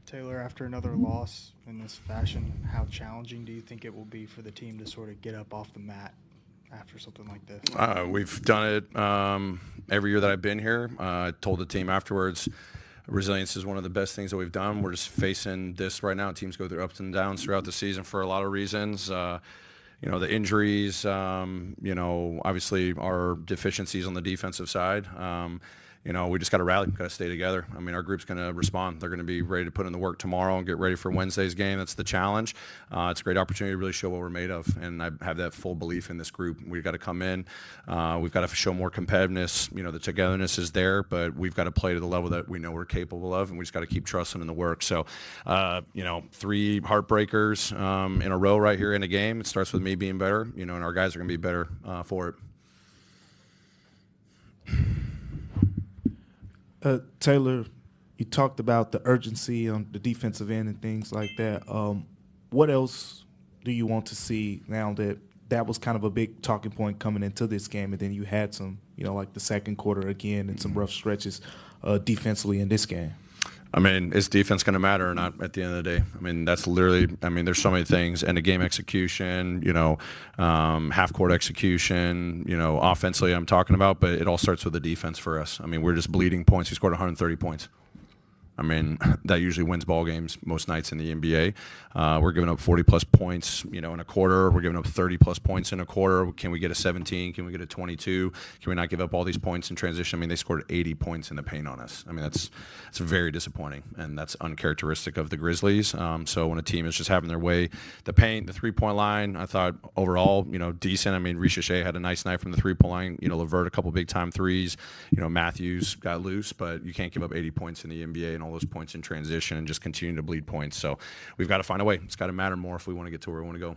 Taylor, after another loss in this fashion, how challenging do you think it will be for the team to sort of get up off the mat after something like this? We've done it every year that I've been here. I told the team afterwards, resilience is one of the best things that we've done. We're just facing this right now. Teams go through ups and downs throughout the season for a lot of reasons. The injuries, obviously our deficiencies on the defensive side. We just got to rally, got to stay together. I mean, our group's going to respond. They're going to be ready to put in the work tomorrow and get ready for Wednesday's game. That's the challenge. It's a great opportunity to really show what we're made of, and I have that full belief in this group. We've got to come in. We've got to show more competitiveness. The togetherness is there, but we've got to play to the level that we know we're capable of, and we just got to keep trusting in the work. So, 3 heartbreakers in a row right here in a game. It starts with me being better, and our guys are going to be better for it. Taylor, you talked about the urgency on the defensive end and things like that. What else do you want to see now that was kind of a big talking point coming into this game, and then you had some, like the second quarter again and some rough stretches defensively in this game? I mean, is defense going to matter or not at the end of the day? I mean, that's literally, there's so many things. End of game execution, half court execution, offensively I'm talking about, but it all starts with the defense for us. I mean, we're just bleeding points. We scored 130 points. I mean, that usually wins ball games most nights in the NBA. We're giving up 40-plus points, in a quarter. We're giving up 30-plus points in a quarter. Can we get a 17? Can we get a 22? Can we not give up all these points in transition? I mean, they scored 80 points in the paint on us. I mean, that's very disappointing, and that's uncharacteristic of the Grizzlies. So when a team is just having their way, the paint, the three-point line, I thought overall, decent. I mean, Ricochet had a nice night from the three-point line. Levert, a couple big-time threes. Matthews got loose, but you can't give up 80 points in the NBA and all those points in transition and just continue to bleed points. So we've got to find a way. It's got to matter more if we want to get to where we want to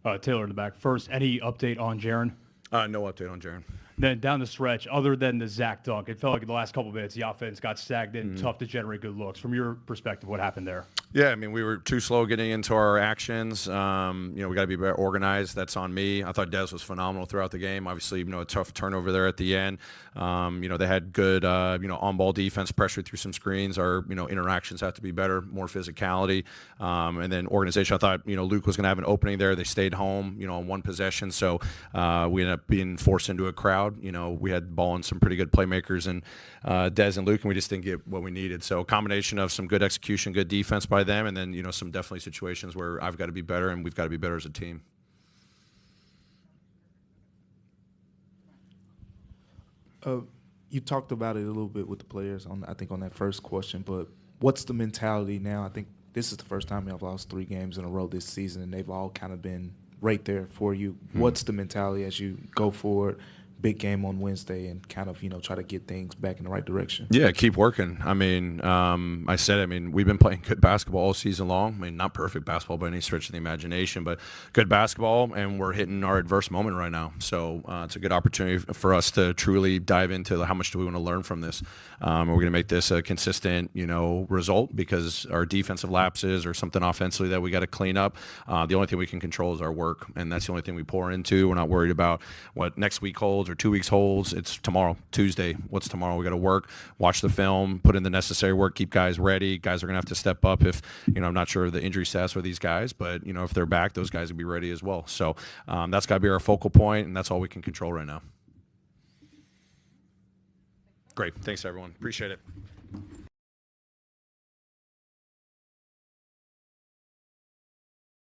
go. Taylor in the back. First, any update on Jaren? No update on Jaren. Then down the stretch, other than the Zach dunk, it felt like in the last couple of minutes the offense got stagnant, tough to generate good looks. From your perspective, what happened there? Yeah, I mean, we were too slow getting into our actions. We got to be better organized. That's on me. I thought Dez was phenomenal throughout the game. Obviously, a tough turnover there at the end. They had good, on-ball defense, pressure through some screens. Our, interactions have to be better, more physicality. And then organization, I thought, Luke was going to have an opening there. They stayed home, on one possession. So we ended up being forced into a crowd. We had the ball and some pretty good playmakers and Dez and Luke, and we just didn't get what we needed. So a combination of some good execution, good defense by them, and then, some definitely situations where I've got to be better and we've got to be better as a team. You talked about it a little bit with the players on that first question, but what's the mentality now? I think this is the first time y'all lost 3 games in a row this season, and they've all kind of been right there for you. What's the mentality as you go forward? Big game on Wednesday and kind of, try to get things back in the right direction. Yeah, keep working. I mean, we've been playing good basketball all season long. I mean, not perfect basketball by any stretch of the imagination, but good basketball, and we're hitting our adverse moment right now. So it's a good opportunity for us to truly dive into how much do we want to learn from this. We're going to make this a consistent, result because our defensive lapses or something offensively that we got to clean up. The only thing we can control is our work, and that's the only thing we pour into. We're not worried about what next week holds or 2 weeks holds. It's tomorrow, Tuesday. What's tomorrow? We got to work, watch the film, put in the necessary work, keep guys ready. Guys are going to have to step up if, I'm not sure of the injury status for these guys, but, if they're back, those guys will be ready as well. So that's got to be our focal point, and that's all we can control right now. Great. Thanks, everyone. Appreciate it.